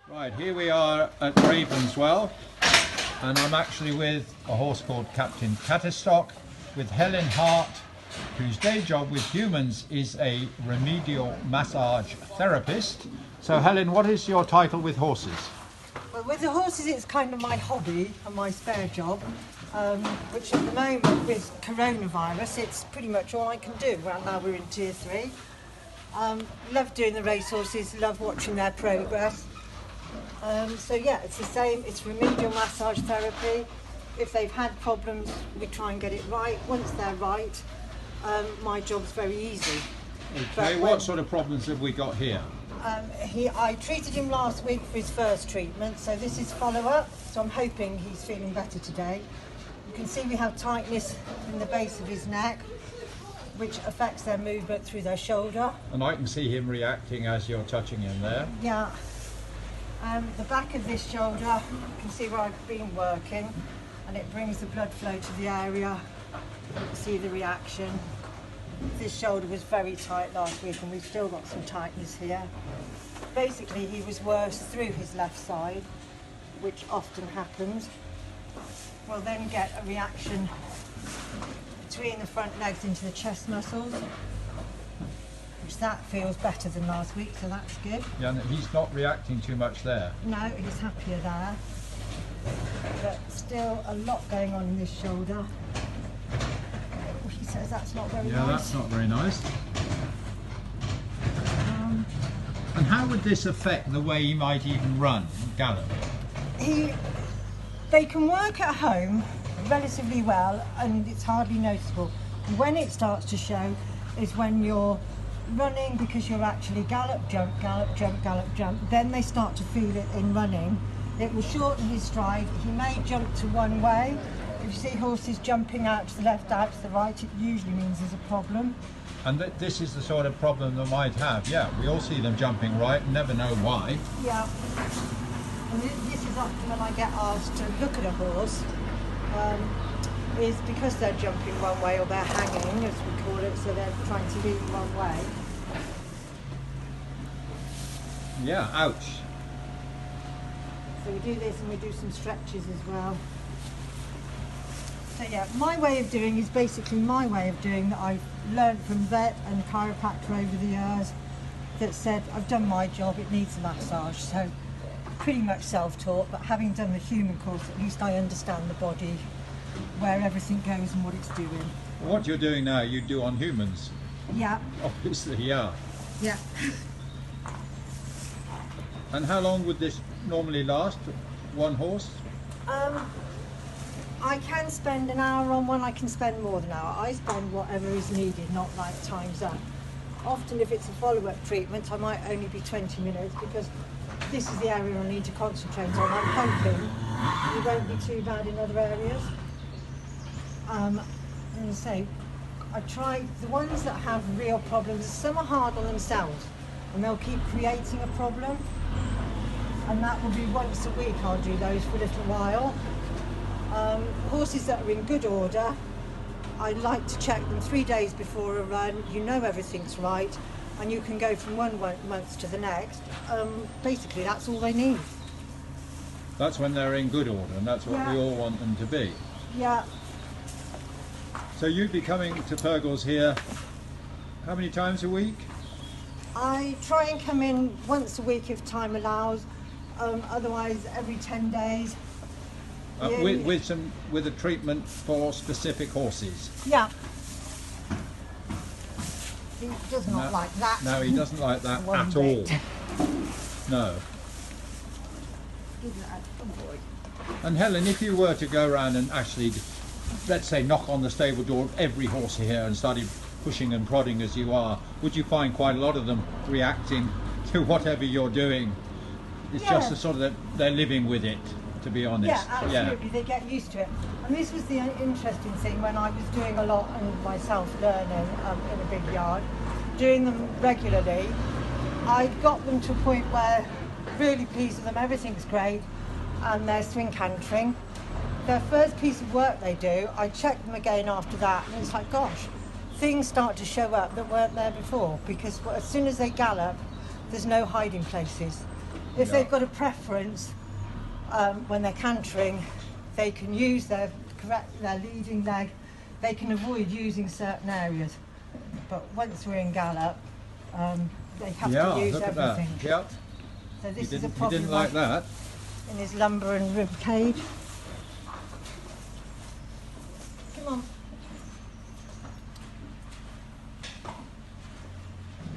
Right, here we are at Ravenswell, and I'm actually with a horse called Captain Catterstock with Helen Hart, whose day job with humans is a remedial massage therapist. So Helen, what is your title with horses? Well, with the horses it's kind of my hobby and my spare job, which at the moment with coronavirus it's pretty much all I can do. Right now we're in tier 3. Love doing the racehorses, love watching their progress. So yeah, it's the same, it's remedial massage therapy. If they've had problems, we try and get it right. Once they're right, my job's very easy. Okay, what sort of problems have we got here? I treated him last week for his first treatment, so this is follow-up, so I'm hoping he's feeling better today. You can see we have tightness in the base of his neck, which affects their movement through their shoulder. And I can see him reacting as you're touching him there. Yeah. The back of this shoulder, you can see where I've been working, and it brings the blood flow to the area. You can see the reaction. This shoulder was very tight last week and we've still got some tightness here. Basically he was worse through his left side, which often happens. We'll then get a reaction between the front legs into the chest muscles, which that feels better than last week, so that's good. Yeah, and he's not reacting too much there. No, he's happier there, but still a lot going on in this shoulder. He says that's not very nice. Yeah, that's not very nice. And how would this affect the way he might even run, gallop? They can work at home relatively well and it's hardly noticeable. When it starts to show is when you're running, because you're actually gallop, jump, gallop, jump, gallop, jump. Then they start to feel it in running. It will shorten his stride. He may jump to one way. If you see horses jumping out to the left, out to the right, it usually means there's a problem. And this is the sort of problem they might have. Yeah, we all see them jumping right and never know why. Yeah. And this is often when I get asked to look at a horse, is because they're jumping one way or they're hanging, as we call it, so they're trying to lean one way. Yeah, ouch. So we do this and we do some stretches as well. So yeah, my way of doing is basically my way of doing that I've learned from vet and chiropractor over the years that said I've done my job, it needs a massage. So pretty much self-taught, but having done the human course, at least I understand the body, where everything goes and what it's doing. What you're doing now, you do on humans. Yeah. Obviously, yeah. Yeah. And how long would this normally last, one horse? I can spend an hour on one, I can spend more than an hour. I spend whatever is needed, not like time's up. Often if it's a follow-up treatment, I might only be 20 minutes because this is the area I need to concentrate on. I'm hoping it won't be too bad in other areas. And so I try, the ones that have real problems, some are hard on themselves and they'll keep creating a problem. And that will be once a week, I'll do those for a little while. Horses that are in good order, I like to check them 3 days before a run. You know everything's right and you can go from one month to the next. Basically that's all they need. That's when they're in good order, and that's what we all want them to be. Yeah. So you'd be coming to Purgles here how many times a week? I try and come in once a week if time allows, otherwise every 10 days. With a treatment for specific horses? Yeah. He does not like that. No, he doesn't like that One at bit. all. No. Give that a boy. And Helen, if you were to go around and actually, let's say, knock on the stable door of every horse here and started pushing and prodding as you are, would you find quite a lot of them reacting to whatever you're doing? It's just the sort of that they're living with it, to be honest. Yeah, absolutely. They get used to it. And this was the interesting thing when I was doing a lot and myself learning in a big yard, doing them regularly. I got them to a point where really pleased with them, everything's great, and they're swing cantering. Their first piece of work they do, I check them again after that, and it's like, gosh, things start to show up that weren't there before, because as soon as they gallop, there's no hiding places. If Yeah. they've got a preference when they're cantering, they can use their leading leg. They can avoid using certain areas, but once we're in gallop, they have to use look at everything. that. Yep. So this He is a didn't problem like that. in his lumbar and rib cage. Come on.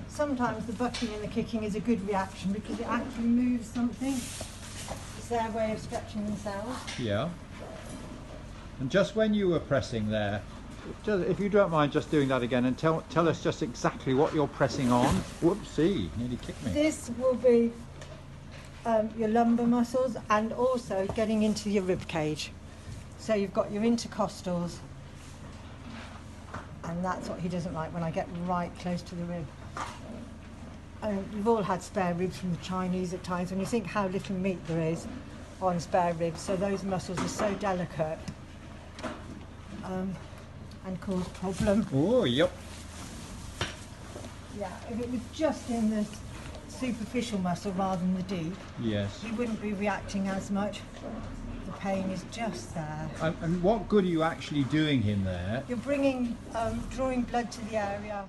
Sometimes the bucking and the kicking is a good reaction because it actually moves something. It's their way of stretching themselves. Yeah. And just when you were pressing there, if you don't mind just doing that again and tell us just exactly what you're pressing on. Whoopsie, nearly kicked me. This will be your lumbar muscles and also getting into your rib cage. So you've got your intercostals, and that's what he doesn't like, when I get right close to the rib. We've all had spare ribs from the Chinese at times, when you think how little meat there is on spare ribs, so those muscles are so delicate and cause problem. Oh, yep. Yeah, if it was just in the superficial muscle rather than the deep, Yes. he wouldn't be reacting as much. The pain is just there. And what good are you actually doing him there? You're bringing, drawing blood to the area.